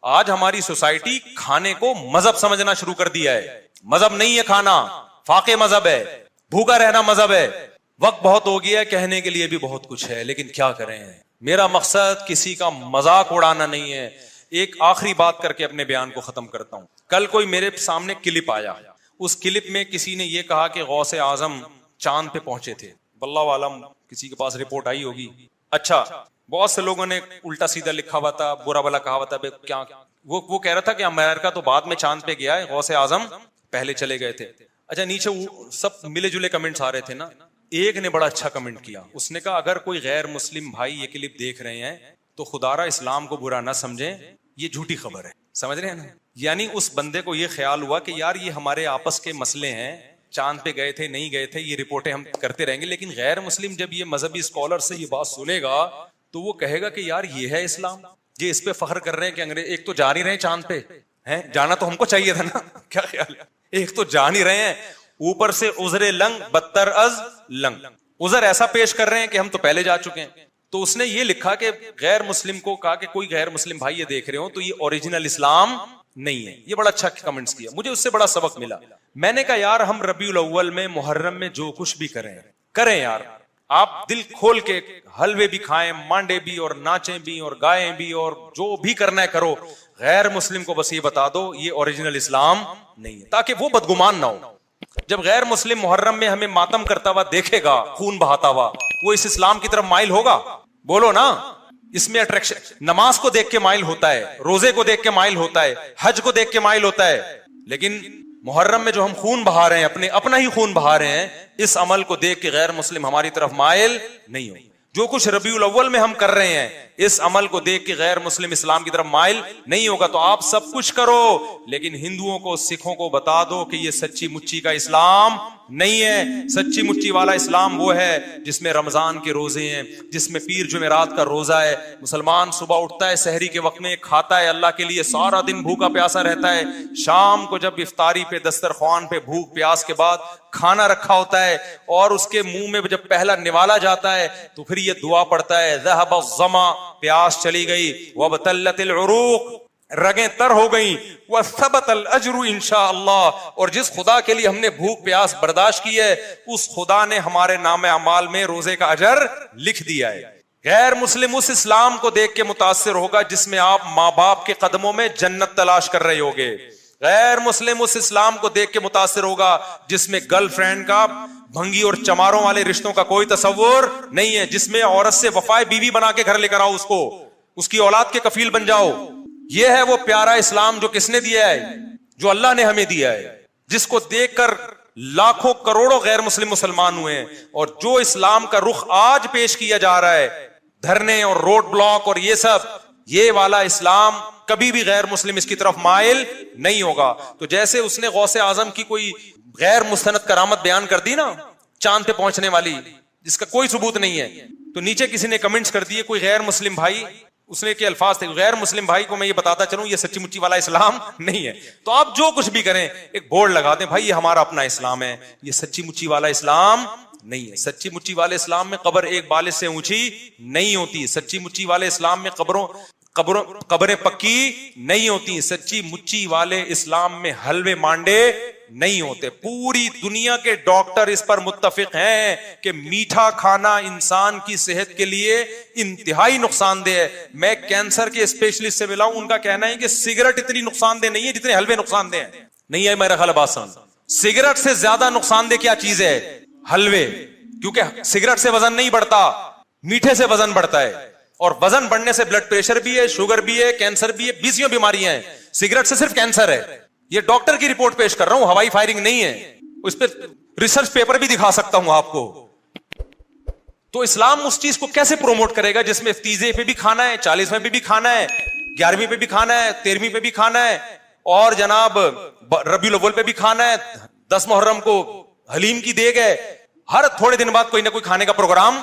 آج ہماری سوسائٹی کھانے کو مذہب سمجھنا شروع کر دیا ہے. مذہب نہیں ہے کھانا، فاقے مذہب ہے، بھوکا رہنا مذہب ہے. وقت بہت ہو گیا، کہنے کے لیے بھی بہت کچھ ہے لیکن کیا کریں. میرا مقصد کسی کا مذاق اڑانا نہیں ہے. ایک آخری بات کر کے اپنے بیان کو ختم کرتا ہوں. کل کوئی میرے سامنے کلپ آیا، اس کلپ میں کسی نے یہ کہا کہ غوث اعظم چاند پہ پہنچے تھے. واللہ عالم کسی کے پاس رپورٹ آئی ہوگی. اچھا، بہت سے لوگوں نے الٹا سیدھا لکھا ہوا تھا، برا بلا کہا ہوا تھا. کیا وہ کہہ رہا تھا کہ امریکہ تو بعد میں چاند پہ گیا ہے، غوث اعظم پہلے چلے گئے تھے. اچھا، نیچے سب ملے جلے کمنٹس آ رہے تھے نا. ایک نے بڑا اچھا کمنٹ کیا، اس نے کہا اگر کوئی غیر مسلم بھائی یہ کلپ دیکھ رہے ہیں تو خدارا اسلام کو برا نہ سمجھیں، یہ جھوٹی خبر ہے. سمجھ رہے ہیں نا؟ یعنی اس بندے کو یہ خیال ہوا کہ یار یہ ہمارے آپس کے مسئلے ہیں، چاند پہ گئے تھے نہیں گئے تھے یہ رپورٹیں ہم کرتے رہیں گے، لیکن غیر مسلم جب یہ مذہبی اسکالر سے یہ بات سنے گا تو وہ کہے گا کہ یار یہ ہے اسلام. یہ اس پہ فخر کر رہے ہیں کہ انگریز ایک تو جا نہیں رہے چاند پہ ہیں، جانا تو ہم کو چاہیے تھا نا. کیا خیال ہے؟ ایک تو جا نہیں رہے ہیں، اوپر سے عذر لنگ بدتر از لنگ، عذر ایسا پیش کر رہے ہیں کہ ہم تو پہلے جا چکے ہیں. تو اس نے یہ لکھا کہ غیر مسلم کو کہا کہ کوئی غیر مسلم بھائی یہ دیکھ رہے ہو تو یہ اوریجنل اسلام نہیں ہے. یہ بڑا اچھا کمنٹس کیا، مجھے اس سے بڑا سبق ملا. میں نے کہا یار ہم ربیع الاول میں محرم میں جو کچھ بھی کریں یار، آپ دل کھول کے حلوے بھی کھائیں، مانڈے بھی، اور ناچیں بھی، اور گائیں بھی، اور جو بھی کرنا ہے کرو. غیر مسلم کو بس یہ بتا دو یہ اوریجنل اسلام نہیں ہے، تاکہ وہ بدگمان نہ ہو. جب غیر مسلم محرم میں ہمیں ماتم کرتا ہوا دیکھے گا، خون بہاتا ہوا، وہ اس اسلام کی طرف مائل ہوگا؟ بولو نا. اس میں اٹریکشن، نماز کو دیکھ کے مائل ہوتا ہے، روزے کو دیکھ کے مائل ہوتا ہے، حج کو دیکھ کے مائل ہوتا ہے. لیکن محرم میں جو ہم خون بہا رہے ہیں، اپنا ہی خون بہا رہے ہیں، اس عمل کو دیکھ کے غیر مسلم ہماری طرف مائل نہیں ہو. جو کچھ ربیع الاول میں ہم کر رہے ہیں اس عمل کو دیکھ کے غیر مسلم اسلام کی طرف مائل نہیں ہوگا. تو آپ سب کچھ کرو لیکن ہندوؤں کو، سکھوں کو بتا دو کہ یہ سچی مچی کا اسلام نہیں ہے. سچی مچی والا اسلام وہ ہے جس میں رمضان کے روزے ہیں، جس میں پیر جمعرات کا روزہ ہے. مسلمان صبح اٹھتا ہے، سحری کے وقت میں کھاتا ہے اللہ کے لیے، سارا دن بھوکا پیاسا رہتا ہے. شام کو جب افطاری پہ دسترخوان پہ بھوک پیاس کے بعد کھانا رکھا ہوتا ہے اور اس کے منہ میں جب پہلا نوالا جاتا ہے تو پھر یہ دعا پڑھتا ہے، ذهب الظما، پیاس چلی گئی، وابتلت العروق، رگیں تر ہو گئیں، وثبت الاجر انشاءاللہ. اور جس خدا کے لیے ہم نے بھوک پیاس برداشت کی ہے اس خدا نے ہمارے نام اعمال میں روزے کا اجر لکھ دیا ہے. غیر مسلم اس اسلام کو دیکھ کے متاثر ہوگا جس میں آپ ماں باپ کے قدموں میں جنت تلاش کر رہے ہوگے. غیر مسلم اس اسلام کو دیکھ کے متاثر ہوگا جس میں گرل فرینڈ کا، بھنگی اور چماروں والے رشتوں کا کوئی تصور نہیں ہے، جس میں عورت سے وفائے بیوی بنا کے گھر لے کر آؤ، اس کو، اس کی اولاد کے کفیل بن جاؤ. یہ ہے وہ پیارا اسلام جو کس نے دیا ہے؟ جو اللہ نے ہمیں دیا ہے، جس کو دیکھ کر لاکھوں کروڑوں غیر مسلم مسلمان ہوئے ہیں. اور جو اسلام کا رخ آج پیش کیا جا رہا ہے، دھرنے اور روڈ بلاک اور یہ سب، یہ والا اسلام کبھی بھی غیر مسلم اس کی طرف مائل نہیں ہوگا. تو جیسے اس نے غوث اعظم کی کوئی غیر مستند کرامت بیان کر دی نا، چاند پہ پہنچنے والی، جس کا کوئی ثبوت نہیں ہے، تو نیچے کسی نے کمنٹس کر دیے کوئی غیر مسلم بھائی، اس نے کے الفاظ تھے، غیر مسلم بھائی کو میں یہ بتاتا چلوں یہ سچی مچی والا اسلام نہیں ہے. تو آپ جو کچھ بھی کریں ایک بورڈ لگا دیں، بھائی یہ ہمارا اپنا اسلام ہے، یہ سچی مچی والا اسلام نہیں ہے. سچی مچی والے اسلام میں قبر ایک بالش سے اونچی نہیں ہوتی. سچی مچی والے اسلام میں قبریں پکی نہیں ہوتی. سچی مچی والے اسلام میں حلوے مانڈے نہیں ہوتے. پوری دنیا کے ڈاکٹر اس پر متفق ہیں کہ میٹھا کھانا انسان کی صحت کے لیے انتہائی نقصان دہ ہے. میں کینسر کے اسپیشلسٹ سے ملا ہوں، ان کا کہنا ہے کہ سگریٹ اتنی نقصان دہ نہیں ہے جتنے حلوے نقصان دہ ہیں. نہیں ہے میرا خیال بات سمجھ. سگریٹ سے زیادہ نقصان دہ کیا چیز ہے؟ حلوے. کیونکہ سگریٹ سے وزن نہیں بڑھتا، میٹھے سے وزن بڑھتا ہے، اور وزن بڑھنے سے بلڈ پریشر بھی ہے، شوگر بھی ہے، کینسر بھی ہے، 20 بیماریاں ہیں. سگریٹ سے صرف کینسر ہے. یہ ڈاکٹر کی رپورٹ پیش کر رہا ہوں، ہوائی فائرنگ نہیں ہے. اس پہ ریسرچ پیپر بھی دکھا سکتا ہوں آپ کو. تو اسلام اس چیز کو کیسے پروموٹ کرے گا جس میں تیزے پہ بھی کھانا ہے، 40ویں پہ بھی کھانا ہے، 11ویں پہ بھی کھانا ہے، 13ویں پہ بھی کھانا ہے، اور جناب ربیع الاول پہ بھی کھانا ہے، 10 محرم کو حلیم کی دیگ ہے. ہر تھوڑے دن بعد کوئی نہ کوئی کھانے کا پروگرام